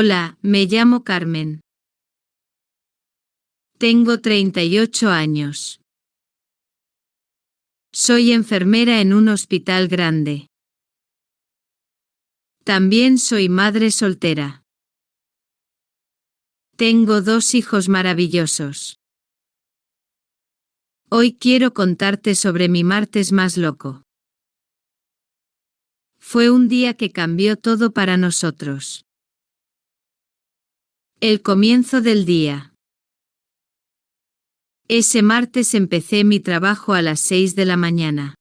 Hola, me llamo Carmen. Tengo 38 años. Soy enfermera en un hospital grande. También soy madre soltera. Tengo 2 hijos maravillosos. Hoy quiero contarte sobre mi martes más loco. Fue un día que cambió todo para nosotros. El comienzo del día. Ese martes empecé mi trabajo a las 6 de la mañana.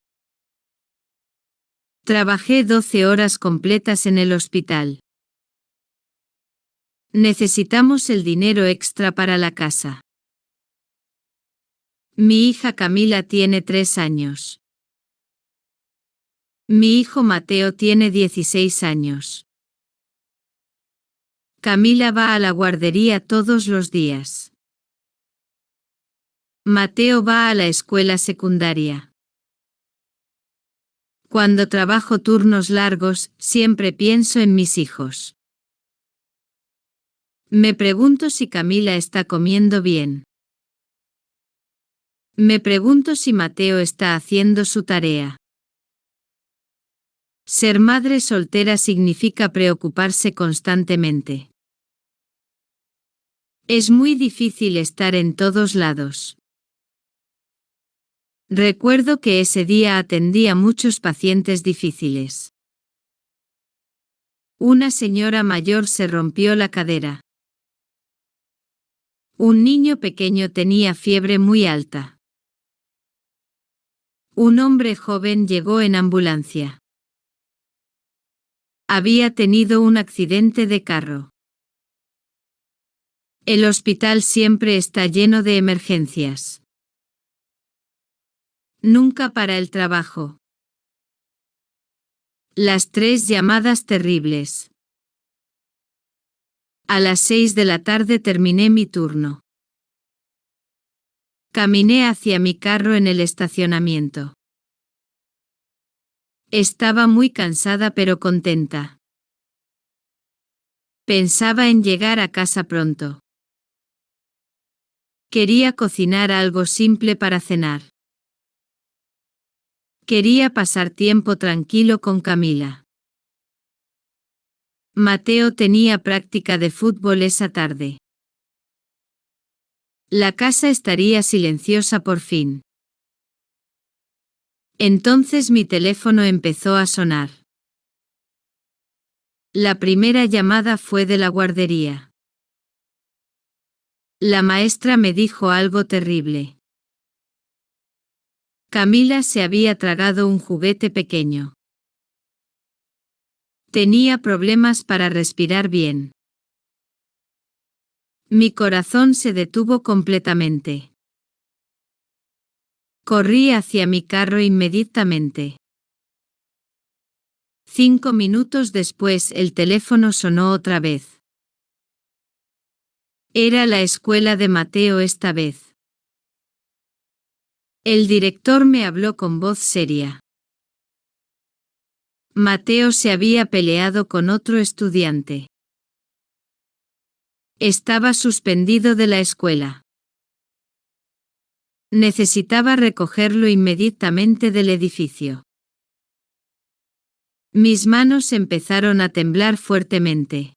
Trabajé 12 horas completas en el hospital. Necesitamos el dinero extra para la casa. Mi hija Camila tiene 3 años. Mi hijo Mateo tiene 16 años. Camila va a la guardería todos los días. Mateo va a la escuela secundaria. Cuando trabajo turnos largos, siempre pienso en mis hijos. Me pregunto si Camila está comiendo bien. Me pregunto si Mateo está haciendo su tarea. Ser madre soltera significa preocuparse constantemente. Es muy difícil estar en todos lados. Recuerdo que ese día atendí a muchos pacientes difíciles. Una señora mayor se rompió la cadera. Un niño pequeño tenía fiebre muy alta. Un hombre joven llegó en ambulancia. Había tenido un accidente de carro. El hospital siempre está lleno de emergencias. Nunca para el trabajo. Las 3 llamadas terribles. A las 6 de la tarde terminé mi turno. Caminé hacia mi carro en el estacionamiento. Estaba muy cansada pero contenta. Pensaba en llegar a casa pronto. Quería cocinar algo simple para cenar. Quería pasar tiempo tranquilo con Camila. Mateo tenía práctica de fútbol esa tarde. La casa estaría silenciosa por fin. Entonces mi teléfono empezó a sonar. La primera llamada fue de la guardería. La maestra me dijo algo terrible. Camila se había tragado un juguete pequeño. Tenía problemas para respirar bien. Mi corazón se detuvo completamente. Corrí hacia mi carro inmediatamente. 5 minutos después el teléfono sonó otra vez. Era la escuela de Mateo esta vez. El director me habló con voz seria. Mateo se había peleado con otro estudiante. Estaba suspendido de la escuela. Necesitaba recogerlo inmediatamente del edificio. Mis manos empezaron a temblar fuertemente.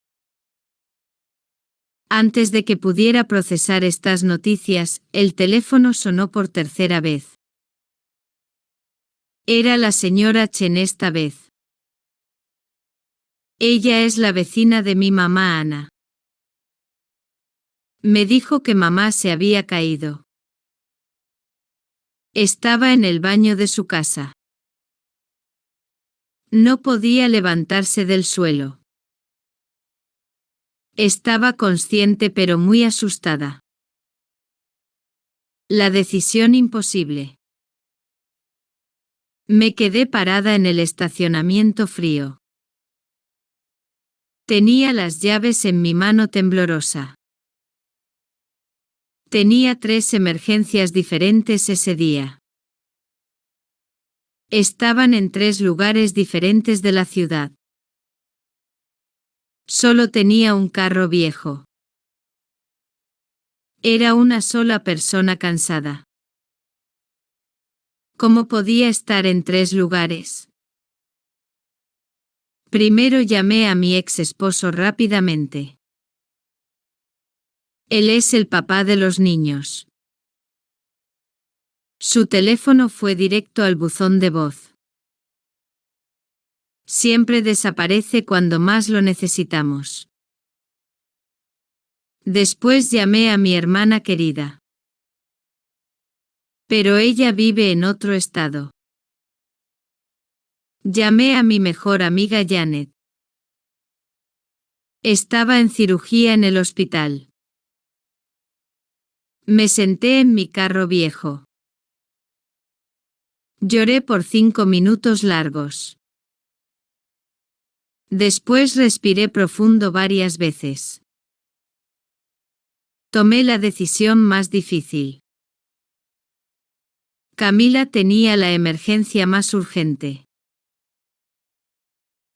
Antes de que pudiera procesar estas noticias, el teléfono sonó por tercera vez. Era la señora Chen esta vez. Ella es la vecina de mi mamá Ana. Me dijo que mamá se había caído. Estaba en el baño de su casa. No podía levantarse del suelo. Estaba consciente pero muy asustada. La decisión imposible. Me quedé parada en el estacionamiento frío. Tenía las llaves en mi mano temblorosa. Tenía 3 emergencias diferentes ese día. Estaban en 3 lugares diferentes de la ciudad. Solo tenía un carro viejo. Era una sola persona cansada. ¿Cómo podía estar en 3 lugares? Primero llamé a mi ex esposo rápidamente. Él es el papá de los niños. Su teléfono fue directo al buzón de voz. Siempre desaparece cuando más lo necesitamos. Después llamé a mi hermana querida. Pero ella vive en otro estado. Llamé a mi mejor amiga Janet. Estaba en cirugía en el hospital. Me senté en mi carro viejo. Lloré por 5 minutos largos. Después respiré profundo varias veces. Tomé la decisión más difícil. Camila tenía la emergencia más urgente.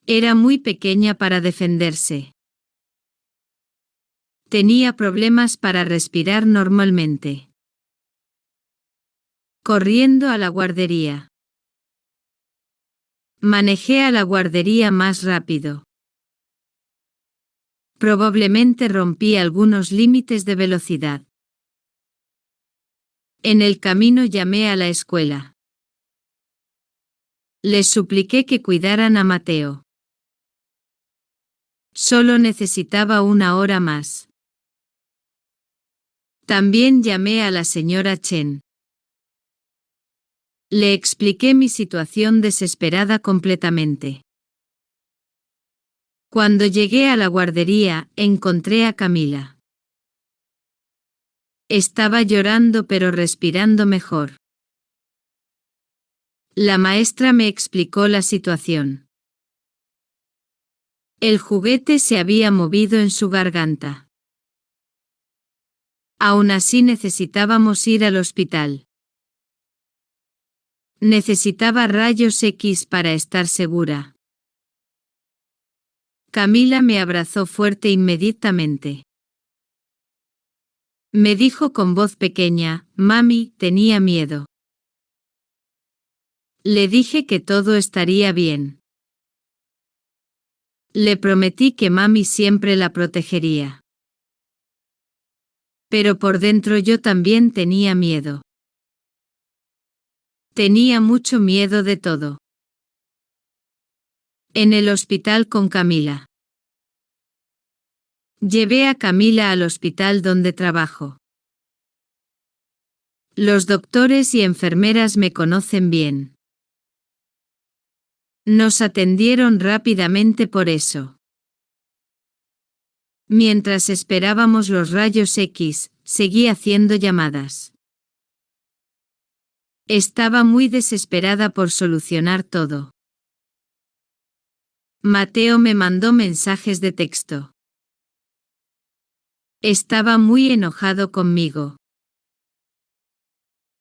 Era muy pequeña para defenderse. Tenía problemas para respirar normalmente. Corriendo a la guardería. Manejé a la guardería más rápido. Probablemente rompí algunos límites de velocidad. En el camino llamé a la escuela. Les supliqué que cuidaran a Mateo. Solo necesitaba 1 hora más. También llamé a la señora Chen. Le expliqué mi situación desesperada completamente. Cuando llegué a la guardería, encontré a Camila. Estaba llorando pero respirando mejor. La maestra me explicó la situación. El juguete se había movido en su garganta. Aún así necesitábamos ir al hospital. Necesitaba rayos X para estar segura. Camila me abrazó fuerte inmediatamente. Me dijo con voz pequeña, mami, tenía miedo. Le dije que todo estaría bien. Le prometí que mami siempre la protegería. Pero por dentro yo también tenía miedo. Tenía mucho miedo de todo. En el hospital con Camila. Llevé a Camila al hospital donde trabajo. Los doctores y enfermeras me conocen bien. Nos atendieron rápidamente por eso. Mientras esperábamos los rayos X, seguí haciendo llamadas. Estaba muy desesperada por solucionar todo. Mateo me mandó mensajes de texto. Estaba muy enojado conmigo.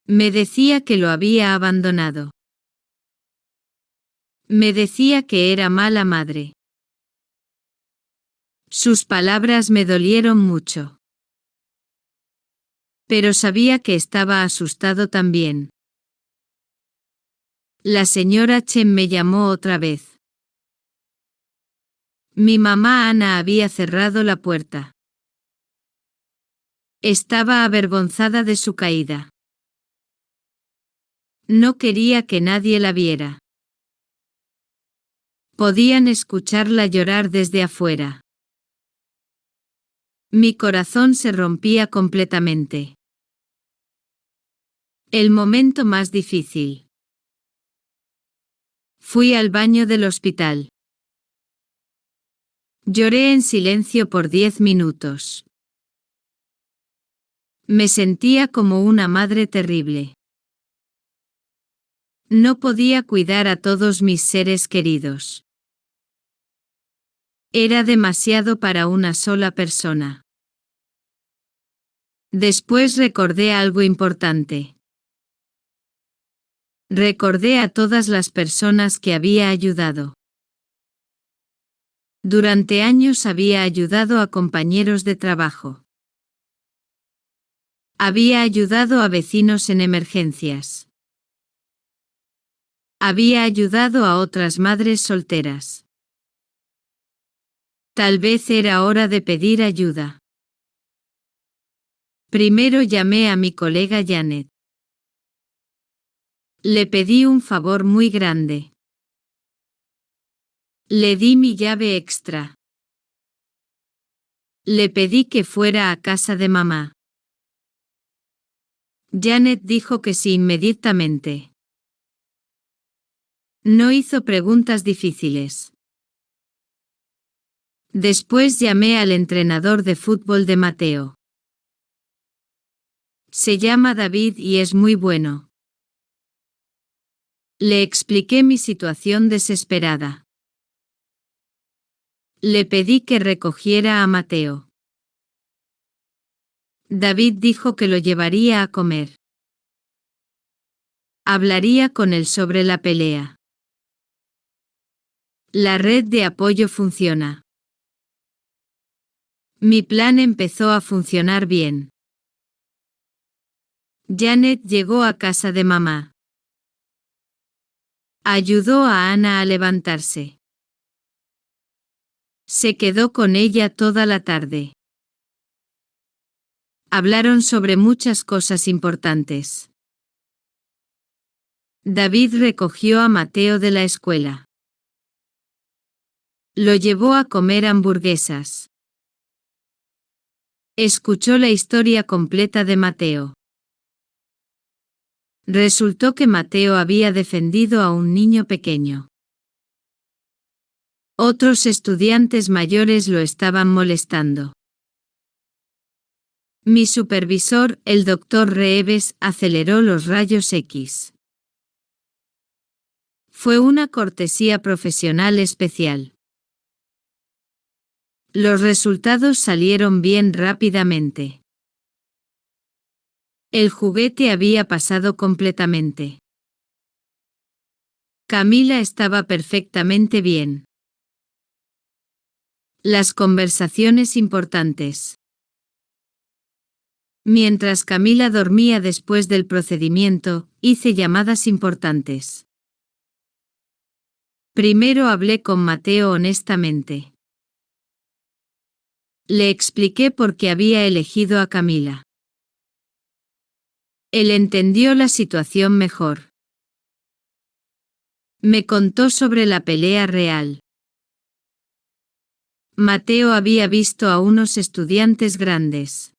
Me decía que lo había abandonado. Me decía que era mala madre. Sus palabras me dolieron mucho. Pero sabía que estaba asustado también. La señora Chen me llamó otra vez. Mi mamá Ana había cerrado la puerta. Estaba avergonzada de su caída. No quería que nadie la viera. Podían escucharla llorar desde afuera. Mi corazón se rompía completamente. El momento más difícil. Fui al baño del hospital. Lloré en silencio por 10 minutos. Me sentía como una madre terrible. No podía cuidar a todos mis seres queridos. Era demasiado para una sola persona. Después recordé algo importante. Recordé a todas las personas que había ayudado. Durante años había ayudado a compañeros de trabajo. Había ayudado a vecinos en emergencias. Había ayudado a otras madres solteras. Tal vez era hora de pedir ayuda. Primero llamé a mi colega Janet. Le pedí un favor muy grande. Le di mi llave extra. Le pedí que fuera a casa de mamá. Janet dijo que sí inmediatamente. No hizo preguntas difíciles. Después llamé al entrenador de fútbol de Mateo. Se llama David y es muy bueno. Le expliqué mi situación desesperada. Le pedí que recogiera a Mateo. David dijo que lo llevaría a comer. Hablaría con él sobre la pelea. La red de apoyo funciona. Mi plan empezó a funcionar bien. Janet llegó a casa de mamá. Ayudó a Ana a levantarse. Se quedó con ella toda la tarde. Hablaron sobre muchas cosas importantes. David recogió a Mateo de la escuela. Lo llevó a comer hamburguesas. Escuchó la historia completa de Mateo. Resultó que Mateo había defendido a un niño pequeño. Otros estudiantes mayores lo estaban molestando. Mi supervisor, el Dr. Reeves, aceleró los rayos X. Fue una cortesía profesional especial. Los resultados salieron bien rápidamente. El juguete había pasado completamente. Camila estaba perfectamente bien. Las conversaciones importantes. Mientras Camila dormía después del procedimiento, hice llamadas importantes. Primero hablé con Mateo honestamente. Le expliqué por qué había elegido a Camila. Él entendió la situación mejor. Me contó sobre la pelea real. Mateo había visto a unos estudiantes grandes.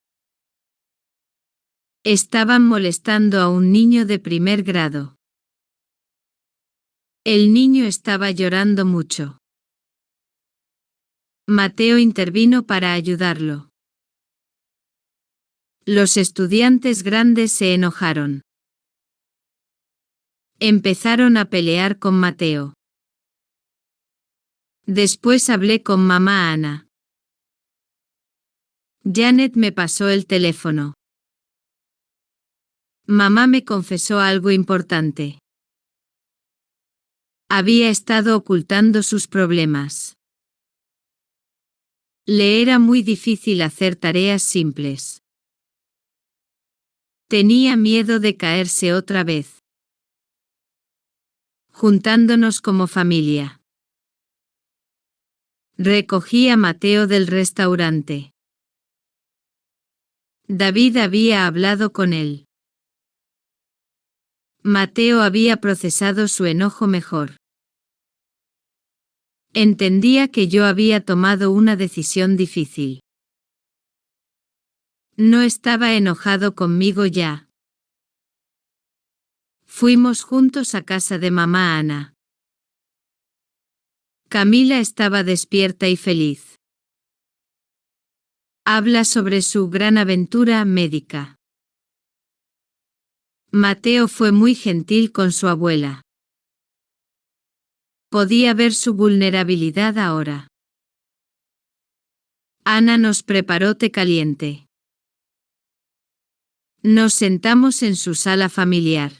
Estaban molestando a un niño de primer grado. El niño estaba llorando mucho. Mateo intervino para ayudarlo. Los estudiantes grandes se enojaron. Empezaron a pelear con Mateo. Después hablé con mamá Ana. Janet me pasó el teléfono. Mamá me confesó algo importante. Había estado ocultando sus problemas. Le era muy difícil hacer tareas simples. Tenía miedo de caerse otra vez. Juntándonos como familia. Recogí a Mateo del restaurante. David había hablado con él. Mateo había procesado su enojo mejor. Entendía que yo había tomado una decisión difícil. No estaba enojado conmigo ya. Fuimos juntos a casa de mamá Ana. Camila estaba despierta y feliz. Habla sobre su gran aventura médica. Mateo fue muy gentil con su abuela. Podía ver su vulnerabilidad ahora. Ana nos preparó té caliente. Nos sentamos en su sala familiar.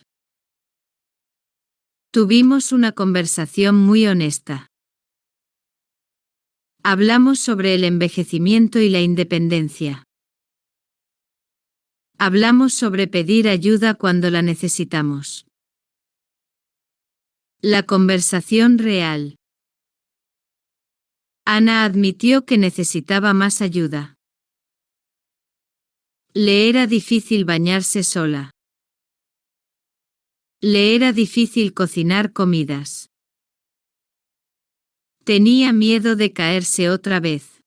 Tuvimos una conversación muy honesta. Hablamos sobre el envejecimiento y la independencia. Hablamos sobre pedir ayuda cuando la necesitamos. La conversación real. Ana admitió que necesitaba más ayuda. Le era difícil bañarse sola. Le era difícil cocinar comidas. Tenía miedo de caerse otra vez.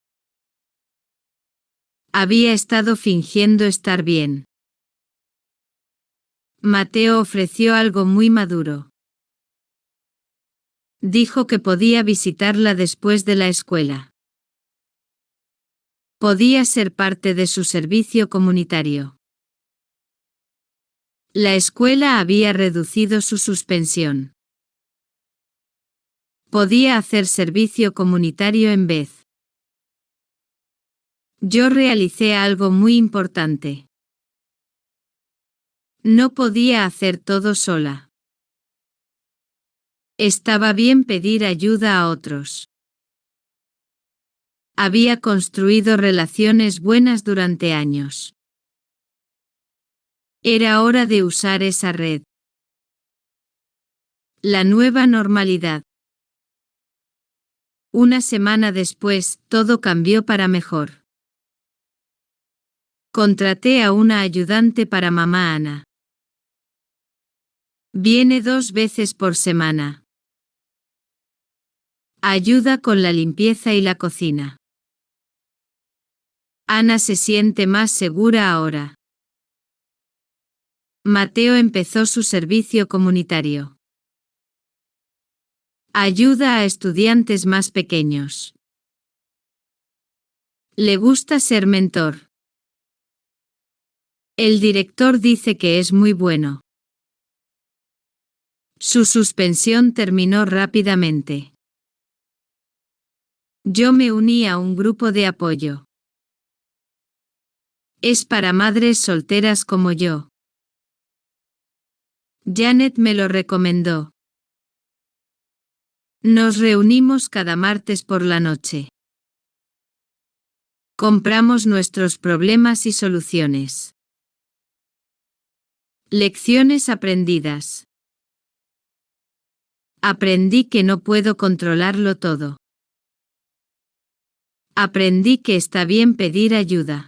Había estado fingiendo estar bien. Mateo ofreció algo muy maduro. Dijo que podía visitarla después de la escuela. Podía ser parte de su servicio comunitario. La escuela había reducido su suspensión. Podía hacer servicio comunitario en vez. Yo realicé algo muy importante. No podía hacer todo sola. Estaba bien pedir ayuda a otros. Había construido relaciones buenas durante años. Era hora de usar esa red. La nueva normalidad. Una semana después, todo cambió para mejor. Contraté a una ayudante para mamá Ana. Viene 2 veces por semana. Ayuda con la limpieza y la cocina. Ana se siente más segura ahora. Mateo empezó su servicio comunitario. Ayuda a estudiantes más pequeños. Le gusta ser mentor. El director dice que es muy bueno. Su suspensión terminó rápidamente. Yo me uní a un grupo de apoyo. Es para madres solteras como yo. Janet me lo recomendó. Nos reunimos cada martes por la noche. Compramos nuestros problemas y soluciones. Lecciones aprendidas. Aprendí que no puedo controlarlo todo. Aprendí que está bien pedir ayuda.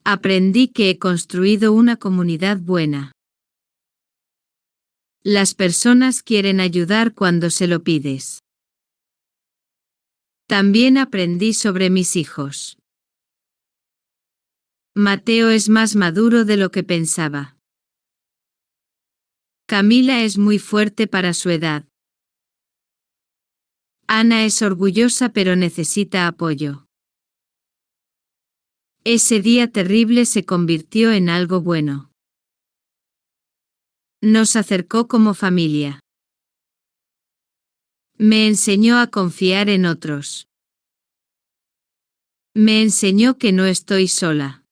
Aprendí que he construido una comunidad buena. Las personas quieren ayudar cuando se lo pides. También aprendí sobre mis hijos. Mateo es más maduro de lo que pensaba. Camila es muy fuerte para su edad. Ana es orgullosa pero necesita apoyo. Ese día terrible se convirtió en algo bueno. Nos acercó como familia. Me enseñó a confiar en otros. Me enseñó que no estoy sola.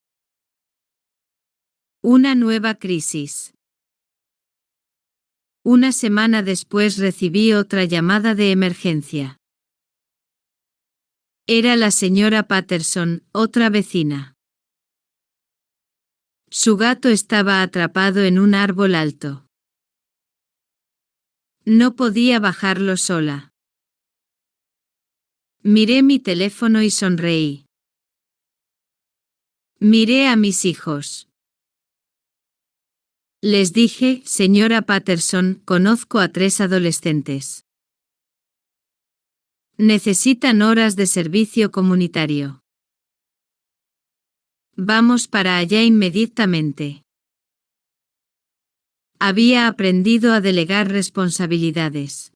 Una nueva crisis. Una semana después recibí otra llamada de emergencia. Era la señora Patterson, otra vecina. Su gato estaba atrapado en un árbol alto. No podía bajarlo sola. Miré mi teléfono y sonreí. Miré a mis hijos. Les dije, señora Patterson, conozco a 3 adolescentes. Necesitan horas de servicio comunitario. Vamos para allá inmediatamente. Había aprendido a delegar responsabilidades.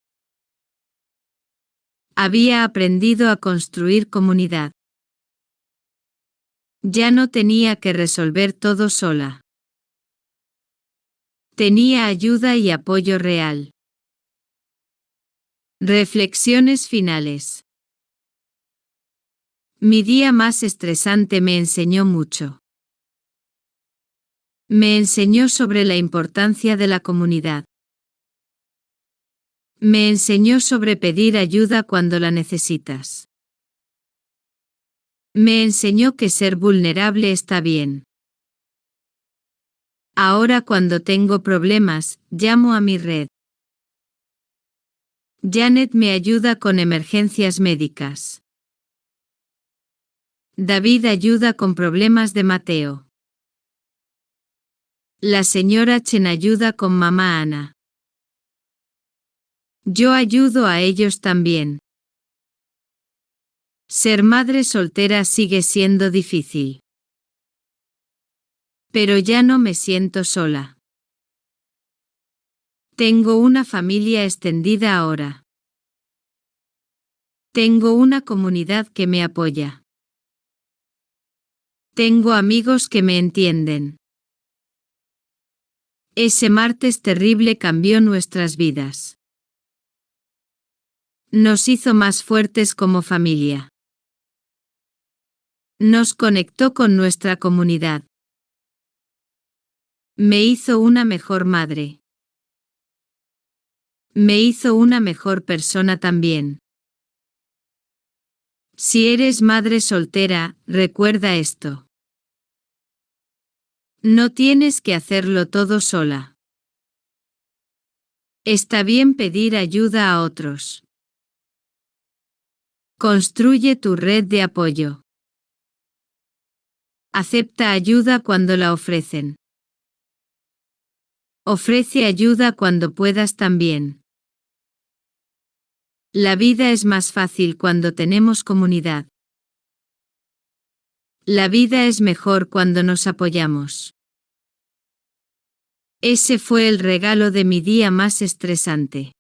Había aprendido a construir comunidad. Ya no tenía que resolver todo sola. Tenía ayuda y apoyo real. Reflexiones finales. Mi día más estresante me enseñó mucho. Me enseñó sobre la importancia de la comunidad. Me enseñó sobre pedir ayuda cuando la necesitas. Me enseñó que ser vulnerable está bien. Ahora cuando tengo problemas, llamo a mi red. Janet me ayuda con emergencias médicas. David ayuda con problemas de Mateo. La señora Chen ayuda con mamá Ana. Yo ayudo a ellos también. Ser madre soltera sigue siendo difícil. Pero ya no me siento sola. Tengo una familia extendida ahora. Tengo una comunidad que me apoya. Tengo amigos que me entienden. Ese martes terrible cambió nuestras vidas. Nos hizo más fuertes como familia. Nos conectó con nuestra comunidad. Me hizo una mejor madre. Me hizo una mejor persona también. Si eres madre soltera, recuerda esto. No tienes que hacerlo todo sola. Está bien pedir ayuda a otros. Construye tu red de apoyo. Acepta ayuda cuando la ofrecen. Ofrece ayuda cuando puedas también. La vida es más fácil cuando tenemos comunidad. La vida es mejor cuando nos apoyamos. Ese fue el regalo de mi día más estresante.